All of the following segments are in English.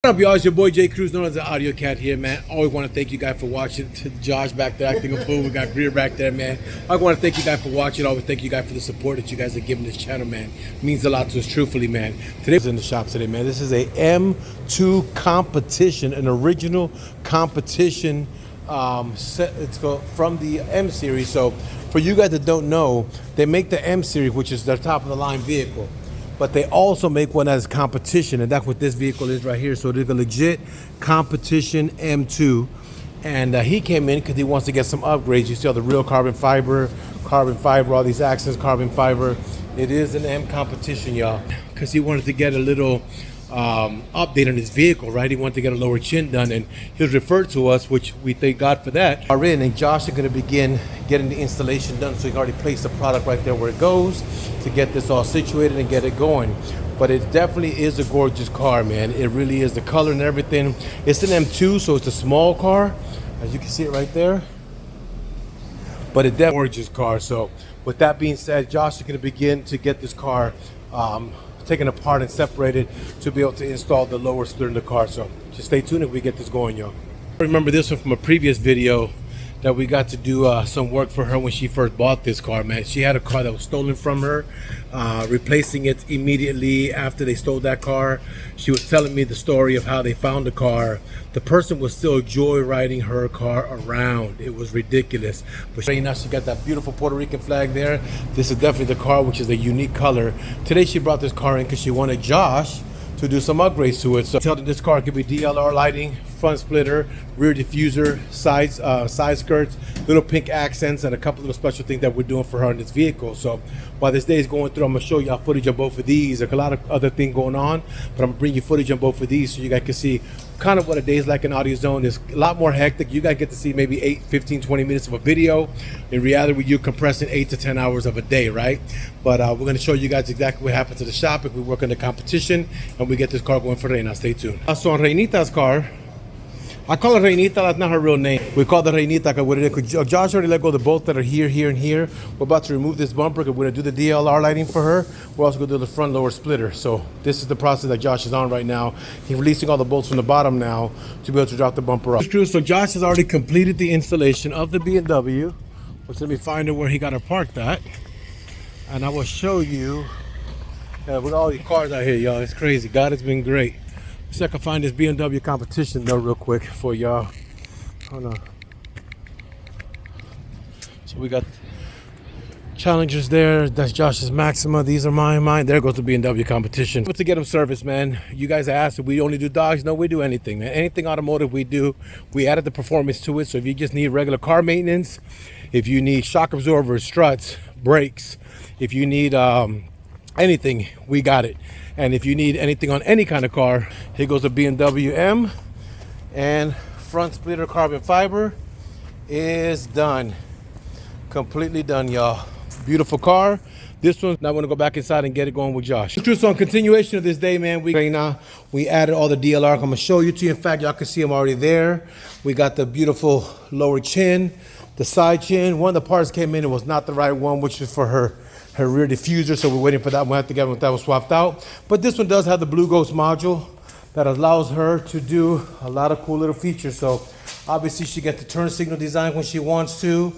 What up, y'all? It's your boy Jay Cruz, known as the Audio Cat here, man. Always want to thank you guys for watching. To Josh back there acting a fool. We got Greer back there, man. I want to thank you guys for watching. Always thank you guys for the support that you guys are giving this channel, man. It means a lot to us, truthfully, man. Today's in the shop today, man. This is a M2 competition, an original competition set. It's from the M series. So for you guys that don't know, they make the M series, which is their top of the line vehicle. But they also make one as competition, and that's what this vehicle is right here. So it's a legit competition M2. And he came in because he wants to get some upgrades. You see all the real carbon fiber, all these accents, carbon fiber. It is an M competition, y'all, because he wanted to get a little update on his vehicle, right? He wanted to get a lower chin done, and he was referred to us, which we thank God for that. Are in, and Josh is going to begin getting the installation done. So he already placed the product right there where it goes to get this all situated and get it going. But it definitely is a gorgeous car, man. It really is. The color and everything. It's an M2, so it's a small car, as you can see it right there. But it's definitely a gorgeous car. So with that being said, Josh is going to begin to get this car taken apart and separated to be able to install the lower splitter in the car. So just stay tuned if we get this going, y'all. Remember this one from a previous video that we got to do some work for her when she first bought this car, man. She had a car that was stolen from her, replacing it immediately after they stole that car. She was telling me the story of how they found the car. The person was still joyriding her car around. It was ridiculous. But right now she got that beautiful Puerto Rican flag there. This is definitely the car, which is a unique color. Today she brought this car in because she wanted Josh to do some upgrades to it. So tell them this car could be DLR lighting, front splitter, rear diffuser, side skirts, little pink accents, and a couple of special things that we're doing for her in this vehicle. So while this day is going through, I'm gonna show y'all footage of both of these. There's a lot of other things going on, but I'm gonna bring you footage on both of these so you guys can see kind of what a day is like in AUDIOZONE. It's a lot more hectic. You guys get to see maybe 8, 15, 20 minutes of a video. In reality, you're compressing 8 to 10 hours of a day, right? But we're gonna show you guys exactly what happens to the shop if we work in the competition and we get this car going for Reina. Stay tuned. So on Reinita's car, I call her Reinita, that's not her real name. We call her Reinita because Josh already let go of the bolts that are here, here, and here. We're about to remove this bumper because we're gonna do the DLR lighting for her. We're also gonna do the front lower splitter. So this is the process that Josh is on right now. He's releasing all the bolts from the bottom now to be able to drop the bumper off. So Josh has already completed the installation of the BMW, which let me find out where he got her parked at. And I will show you with all these cars out here, y'all. It's crazy. God has been great. See if I can find this BMW competition though real quick for y'all. Hold on. So we got Challengers there. That's Josh's Maxima. These are mine. There goes the BMW competition. But to get them serviced, man, you guys asked if we only do dogs. No, we do anything, man. Anything automotive we do. We added the performance to it. So if you just need regular car maintenance, if you need shock absorbers, struts, brakes, if you need anything, we got it. And if you need anything on any kind of car, here goes a BMW M, and front splitter carbon fiber is done. Completely done, y'all. Beautiful car. This one, now I'm gonna go back inside and get it going with Josh. So on continuation of this day, man, we added all the DLR. I'm gonna show you to you. In fact, y'all can see them already there. We got the beautiful lower chin, the side chin. One of the parts came in, it was not the right one, which is for her rear diffuser, so we're waiting for that one. We'll have to get that one swapped out. But this one does have the Blue Ghost module that allows her to do a lot of cool little features. So obviously she gets the turn signal design when she wants to,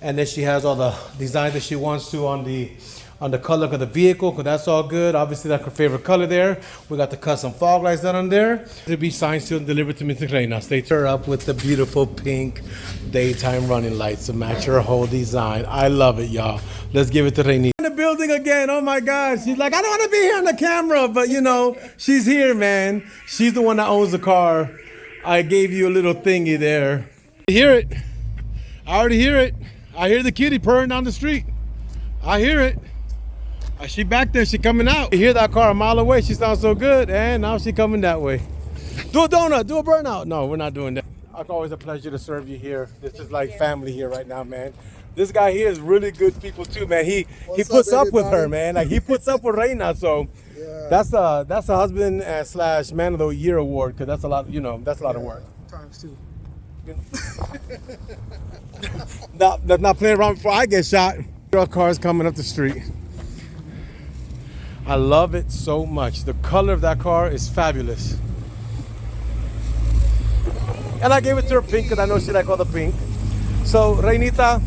and then she has all the design that she wants to on the color of the vehicle, because that's all good. Obviously that's her favorite color there. We got the custom fog lights done on there. It'll be signed, sealed, and delivered to Mr. Reina. Stay turned up with the beautiful pink daytime running lights to match her whole design. I love it, y'all. Let's give it to Reina. In the building again. Oh my God. She's like, I don't want to be here on the camera, but you know, she's here, man. She's the one that owns the car. I gave you a little thingy there. I hear it. I already hear it. I hear the kitty purring down the street. I hear it. She back there, she coming out. You hear that car a mile away, she sounds so good, and now she coming that way. Do a donut, do a burnout. No, we're not doing that. It's always a pleasure to serve you here. This is like family here right now, man. This guy here is really good people too, man. He puts up with her, man. Like he puts up with Reina, so yeah. That's a husband slash man of the year award, because that's a lot, you know, that's a lot of work. Times two. Not playing around before I get shot. Cars coming up the street. I love it so much. The color of that car is fabulous. And I gave it to her pink because I know she like all the pink. So, Reinita,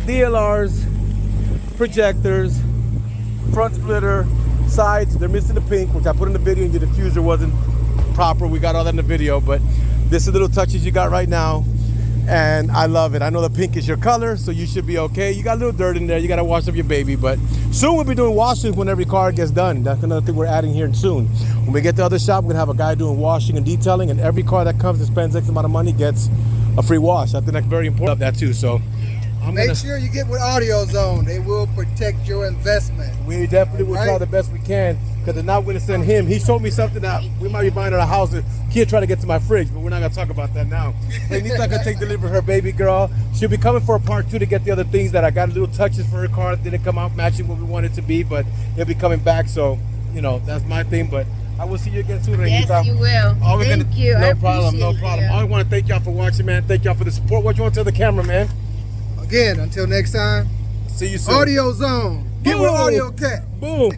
DLRs, projectors, front splitter, sides, they're missing the pink, which I put in the video and the diffuser wasn't proper. We got all that in the video, but this is the little touches you got right now. And I love it. I know the pink is your color, so you should be okay. You got a little dirt in there. You got to wash up your baby, but soon we'll be doing washing when every car gets done. That's another thing we're adding here soon. When we get to the other shop, we're gonna have a guy doing washing and detailing, and every car that comes and spends X amount of money gets a free wash. I think that's very important. That too. So make sure you get with AUDIOZONE. They will protect your investment. We definitely will try the best we can, because they're not going to send him. He showed me something that we might be buying at a house. The kid trying to get to my fridge, but we're not going to talk about that now. Anita's going to take delivery of her baby girl. She'll be coming for a part 2 to get the other things that I got little touches for her car. Didn't come out matching what we want it to be, but he'll be coming back. So, you know, that's my thing. But I will see you again soon, Renita. Yes, you will. Thank you. No problem, no problem. I want to thank y'all for watching, man. Thank y'all for the support. What you want to tell the camera, man? Again, until next time, See you soon. AUDIOZONE. Get with AUDIOCAT. Boom.